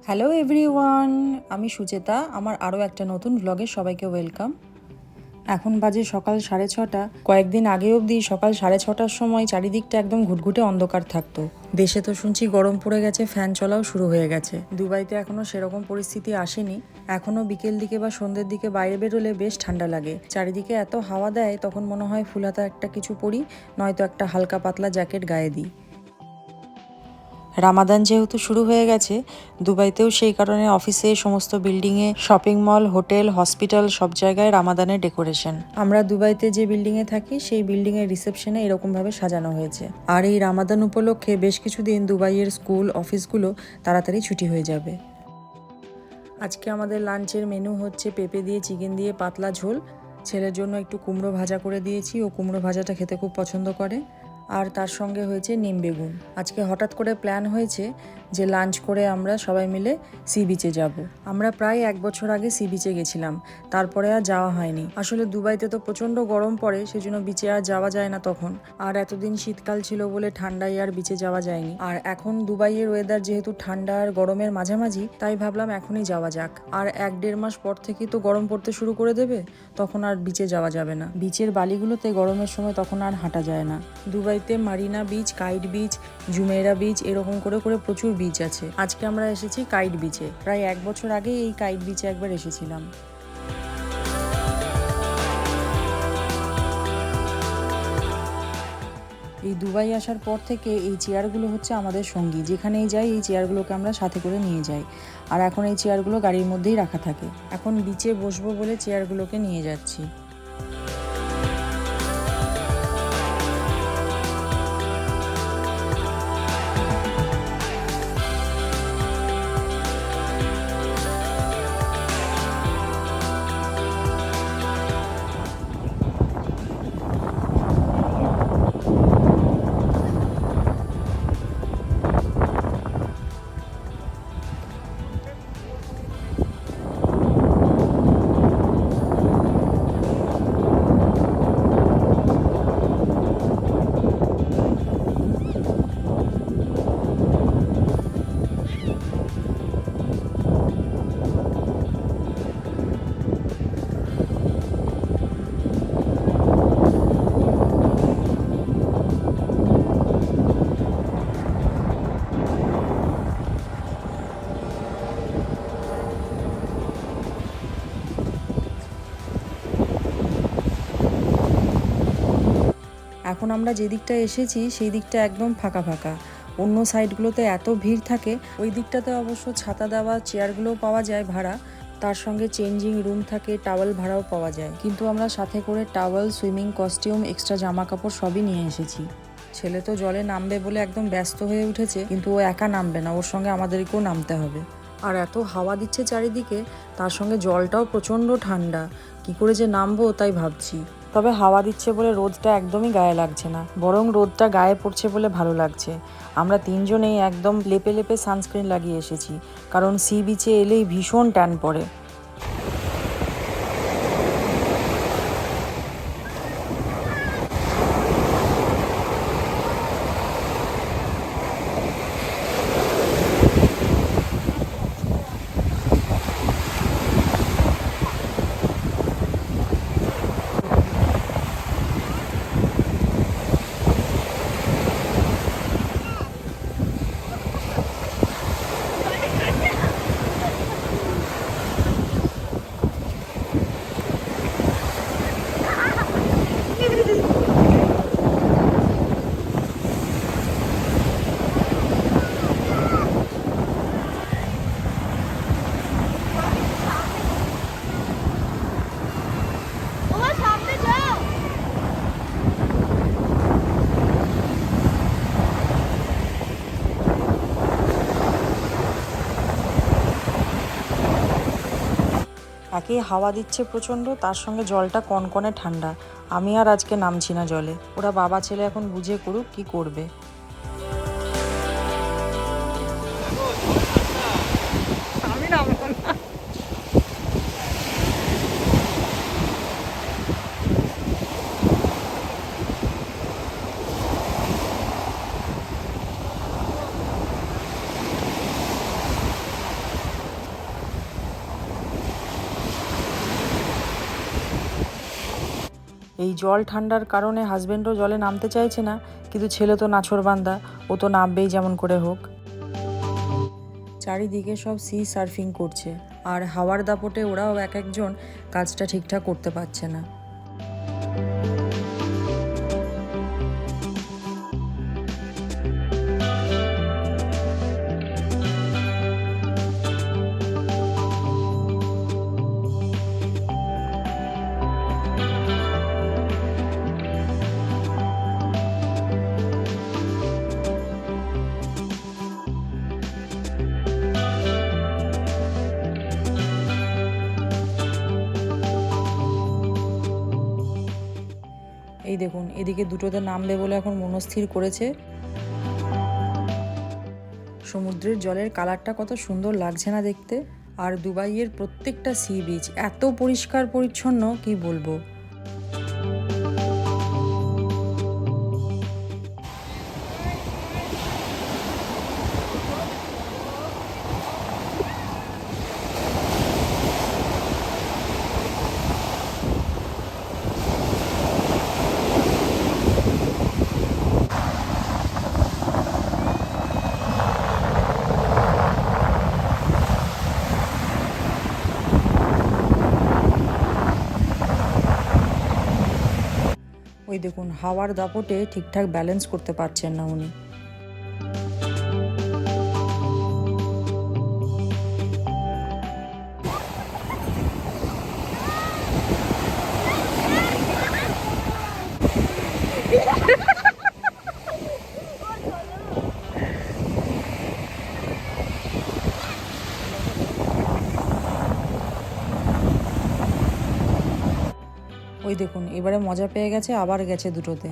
Hello everyone, আমি সুচেতা। আমার আরও একটা নতুন ব্লগে সবাইকে ওয়েলকাম। এখন বাজে সকাল 6:30। কয়েকদিন আগে অবধি সকাল 6:30টার সময় চারিদিকটা একদম ঘুটঘুটে অন্ধকার থাকতো। দেশে তো শুনছি গরম পড়ে গেছে, ফ্যান চলাও শুরু হয়ে গেছে। দুবাইতে এখনও সেরকম পরিস্থিতি আসেনি। এখনও বিকেল দিকে বা সন্ধ্যের দিকে বাইরে বেরোলে বেশ ঠান্ডা লাগে। চারিদিকে এত হাওয়া দেয়, তখন মনে হয় ফুলহাতা একটা কিছু পরি, নয়তো একটা হালকা পাতলা জ্যাকেট গায়ে দিই। রামাদান যেহেতু শুরু হয়ে গেছে, দুবাইতেও সেই কারণে অফিসে, সমস্ত বিল্ডিংয়ে, শপিং মল, হোটেল, হসপিটাল সব জায়গায় রামাদানের ডেকোরেশন। আমরা দুবাইতে যে বিল্ডিংয়ে থাকি সেই বিল্ডিংয়ের রিসেপশনে এরকমভাবে সাজানো হয়েছে। আর এই রামাদান উপলক্ষে বেশ কিছুদিন দুবাইয়ের স্কুল, অফিসগুলো তাড়াতাড়ি ছুটি হয়ে যাবে। আজকে আমাদের লাঞ্চের মেনু হচ্ছে পেঁপে দিয়ে চিকেন দিয়ে পাতলা ঝোল। ছেলের জন্য একটু কুমড়ো ভাজা করে দিয়েছি, ও কুমড়ো ভাজাটা খেতে খুব পছন্দ করে। আর তার সঙ্গে হয়েছে নিম বেগুন। আজকে হঠাৎ করে প্ল্যান হয়েছে যে লাঞ্চ করে আমরা সবাই মিলে সি বিচে যাব। আমরা প্রায় 1 বছর আগে সি বিচে গেছিলাম, তারপরে আর যাওয়া হয়নি। আসলে দুবাইতে তো প্রচণ্ড গরম পড়ে, সেজন্য বিচে আর যাওয়া যায় না তখন। আর এতদিন শীতকাল ছিল বলে ঠান্ডায় আর বিচে যাওয়া যায়নি। আর এখন দুবাইয়ের ওয়েদার যেহেতু ঠান্ডা আর গরমের মাঝামাঝি, তাই ভাবলাম এখনই যাওয়া যাক। আর 1-1.5 মাস পর থেকেই তো গরম পড়তে শুরু করে দেবে, তখন আর বিচে যাওয়া যাবে না। বিচের বালিগুলোতে গরমের সময় তখন আর হাঁটা যায় না। দুবাইতে Marina beach, kite beach, Jumeirah beach এরকম করে করে প্রচুর বিচ আছে। আজকে আমরা এসেছি কাইট বিচে। প্রায় 1 বছর আগে এই কাইট বিচে একবার এসেছিলাম। এই দুবাই আসার পর থেকে এই চেয়ারগুলো হচ্ছে আমাদের সঙ্গী। যেখানেই যাই এই চেয়ারগুলোকে আমরা সাথে করে নিয়ে যাই। আর এখন এই চেয়ারগুলো গাড়ির মধ্যেই রাখা থাকে। এখন বিচে বসবো বলে চেয়ারগুলোকে নিয়ে যাচ্ছি। এখন আমরা যে দিকটায় এসেছি সেই দিকটা একদম ফাঁকা ফাঁকা। অন্য সাইডগুলোতে এত ভিড় থাকে। ওই দিকটাতে অবশ্য ছাতা দেওয়া চেয়ারগুলোও পাওয়া যায় ভাড়া। তার সঙ্গে চেঞ্জিং রুম থাকে, টাওয়েল ভাড়াও পাওয়া যায়। কিন্তু আমরা সাথে করে টাওয়েল, সুইমিং কস্টিউম, এক্সট্রা জামা কাপড় সবই নিয়ে এসেছি। ছেলে তো জলে নামবে বলে একদম ব্যস্ত হয়ে উঠেছে, কিন্তু ও একা নামবে না, ওর সঙ্গে আমাদেরকেও নামতে হবে। আর এত হাওয়া দিচ্ছে চারিদিকে, তার সঙ্গে জলটাও প্রচণ্ড ঠান্ডা। কি করে যে নামবো তাই ভাবছি। তবে হাওয়া দিচ্ছে বলে রোদটা একদমই গায়ে লাগছে না, বরং রোদটা গায়ে পড়ছে বলে ভালো লাগছে। আমরা তিনজনেই একদম লেপে লেপে সানস্ক্রিন লাগিয়ে এসেছি, কারণ সি বিচে এলেই ভীষণ ট্যান পড়ে। একে হাওয়া দিচ্ছে প্রচণ্ড, তার সঙ্গে জলটা কনকনে ঠান্ডা। আমি আর আজকে নামছি না জলে। ওরা বাবা ছেলে এখন বুঝে করুক কি করবে। আমি নামবো না। এই জল ঠান্ডার কারণে হাজবেন্ডও জলে নামতে চাইছে না, কিন্তু ছেলে তো নাছোড়বান্দা, ও তো নামবেই যেমন করে হোক। চারিদিকে সব সি সার্ফিং করছে, আর হাওয়ার দাপটে ওরাও এক একজন কাজটা ঠিকঠাক করতে পারছে না। এই দেখুন, এদিকে দুটোতে নামবে বলে এখন মনস্থির করেছে। সমুদ্রের জলের কালারটা কত সুন্দর লাগছে না দেখতে। আর দুবাইয়ের প্রত্যেকটা সি বিচ এত পরিষ্কার পরিচ্ছন্ন, কি বলবো। ওই দেখুন, হাওয়ার দাপটে ঠিকঠাক ব্যালেন্স করতে পারছেন না উনি। ওই দেখুন, এবারে মজা পেয়ে গেছে, আবার গেছে দুটোতে।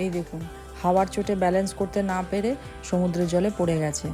এই দেখুন, হাওয়ার চোটে ব্যালেন্স করতে না পেরে সমুদ্রের জলে পড়ে গেছে।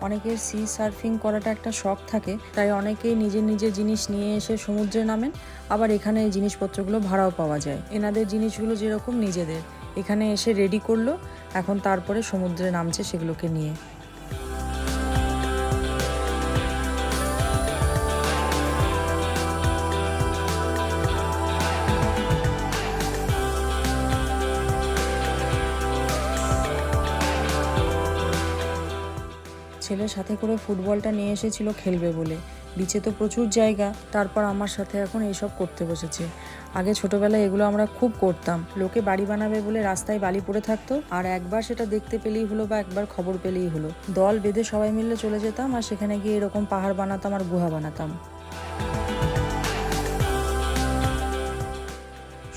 অনেকের সি সার্ফিং করাটা একটা শখ থাকে, তাই অনেকেই নিজের নিজের জিনিস নিয়ে এসে সমুদ্রে নামেন। আবার এখানে এই জিনিসপত্রগুলো ভাড়াও পাওয়া যায়। এনাদের জিনিসগুলো যেরকম নিজেদের, এখানে এসে রেডি করলো, এখন তারপরে সমুদ্রে নামছে সেগুলোকে নিয়ে। ছেলের সাথে করে ফুটবলটা নিয়ে এসেছিল খেলবে বলে। বিচে তো প্রচুর জায়গা, তারপর আমার সাথে এখন এইসব করতে বসেছে। আগে ছোটবেলায় এগুলো আমরা খুব করতাম। লোকে বাড়ি বানাবে বলে রাস্তায় বালি পড়ে থাকতো, আর একবার সেটা দেখতে পেলেই হলো বা একবার খবর পেলেই হলো, দল বেঁধে সবাই মিলে চলে যেতাম, আর সেখানে গিয়ে এরকম পাহাড় বানাতাম আর গুহা বানাতাম।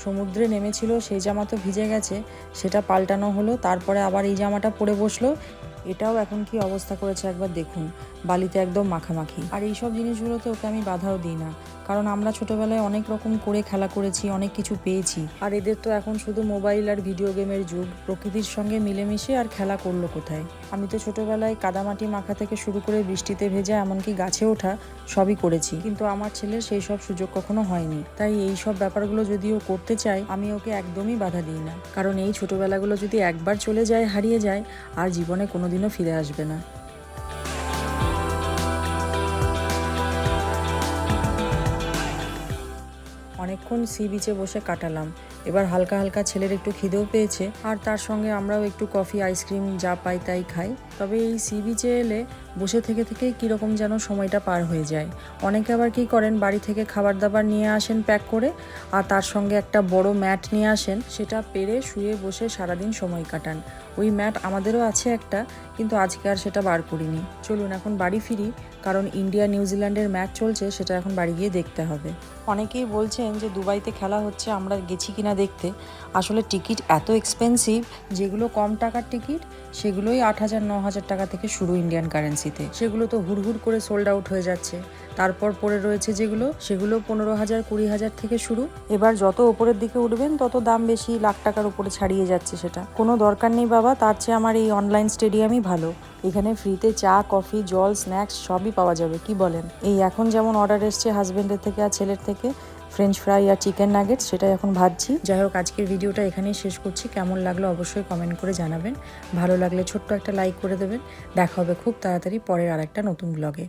সমুদ্রে নেমেছিল, সেই জামা তো ভিজে গেছে, সেটা পাল্টানো হলো, তারপরে আবার এই জামাটা পরে বসলো। এটাও এখন কি অবস্থা করেছে একবার দেখুন, বালিতে একদম মাখামাখি। আর এইসব জিনিসগুলোতে ওকে আমি বাধাও দিই না, কারণ আমরা ছোটবেলায় অনেক রকম করে খেলা করেছি, অনেক কিছু পেয়েছি। আর এদের তো এখন শুধু মোবাইল আর ভিডিও গেমের যুগ, প্রকৃতির সঙ্গে মিলেমিশে আর খেলা করলো কোথায়। আমি তো ছোটবেলায় কাদামাটি মাখা থেকে শুরু করে বৃষ্টিতে ভেজা এমনকি গাছে ওঠা সবই করেছি, কিন্তু আমার ছেলের সেই সব সুযোগ কখনো হয়নি। তাই এই সব ব্যাপারগুলো যদি ও করতে চায় আমি ওকে একদমই বাধা দিই না, কারণ এই ছোটবেলাগুলো যদি একবার চলে যায়, হারিয়ে যায়, আর জীবনে কোনোদিনও ফিরে আসবে না। অনেকক্ষণ সি বিচে বসে কাটালাম। এবার হালকা হালকা ছেলের একটু খিদেও পেয়েছে, আর তার সঙ্গে আমরাও একটু কফি আইসক্রিম যা পাই তাই খাই। তবে এই সি বিচে এলে বসে থেকে থেকেই কীরকম যেন সময়টা পার হয়ে যায়। অনেকে আবার কী করেন, বাড়ি থেকে খাবার দাবার নিয়ে আসেন প্যাক করে, আর তার সঙ্গে একটা বড় ম্যাট নিয়ে আসেন, সেটা পেরে শুয়ে বসে সারাদিন সময় কাটান। ওই ম্যাট আমাদেরও আছে একটা, কিন্তু আজকে আর সেটা বার করিনি। চলুন এখন বাড়ি ফিরি, কারণ ইন্ডিয়া নিউজিল্যান্ডের ম্যাচ চলছে, সেটা এখন বাড়ি গিয়ে দেখতে হবে। অনেকেই বলছেন যে দুবাইতে খেলা হচ্ছে, আমরা গেছি কিনা দেখতে। আসলে টিকিট এত এক্সপেন্সিভ, যেগুলো কম টাকার টিকিট সেগুলোই 8,000-9,000 টাকা থেকে শুরু ইন্ডিয়ান কারেন্সিতে। সেগুলো তো হুড়হুড় করে সোল্ড আউট হয়ে যাচ্ছে। তারপর পড়ে রয়েছে যেগুলো, সেগুলো 15,000-20,000 থেকে শুরু। এবার যত ওপরের দিকে উঠবেন তত দাম বেশি, লাখ টাকার উপরে ছাড়িয়ে যাচ্ছে। সেটা কোনো দরকার নেই বাবা, তার চেয়ে আমার এই অনলাইন স্টেডিয়ামই ভালো। এখানে ফ্রিতে চা, কফি, জল, স্ন্যাক্স সবই পাওয়া যাবে, কি বলেন? এই এখন যেমন অর্ডার এসছে হাজবেন্ডের থেকে আর ছেলের থেকে, ফ্রেঞ্চ ফ্রাই আর চিকেন নাগেটস, সেটাই এখন ভাজছি। যাই হোক, আজকের ভিডিওটা এখানেই শেষ করছি। কেমন লাগলো অবশ্যই কমেন্ট করে জানাবেন। ভালো লাগলে ছোট্ট একটা লাইক করে দেবেন। দেখা হবে খুব তাড়াতাড়ি পরের আরেকটা নতুন ব্লগে।